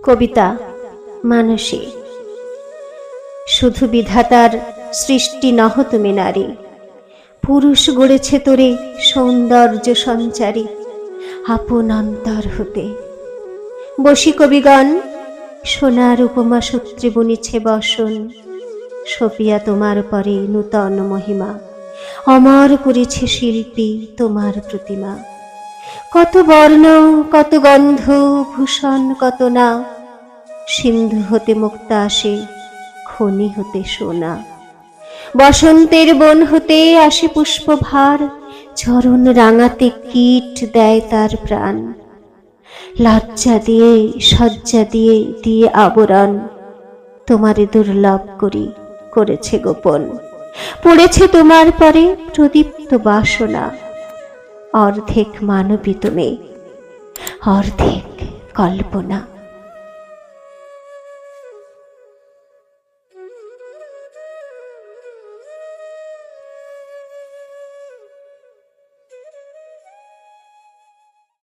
কবিতা মানসী। শুধু বিধাতার সৃষ্টি নহ তুমি নারী, পুরুষ গড়েছে তোরে সৌন্দর্য সঞ্চারী আপন অন্তর হতে। বসি কবিগণ সোনার উপমা সূত্রে বুনিছে বসন, সপিয়া তোমার পরে নূতন মহিমা অমর করেছে শিল্পী তোমার প্রতিমা। কত বর্ণ কত গন্ধ ভূষণ কত না, সিন্ধু হতে মুক্তা আসে খনি হতে সোনা। বসন্তের বন হতে আসে পুষ্পভার, চরণ রাঙাতে কীট দেয় তার প্রাণ। লজ্জা দিয়ে সজ্জা দিয়ে দিয়ে আবরণ, তোমারে দুর্লভ করি করেছে গোপন। পড়েছে তোমার পরে প্রদীপ্ত বাসনা, অর্ধেক মানবী তুমি অর্ধেক কল্পনা।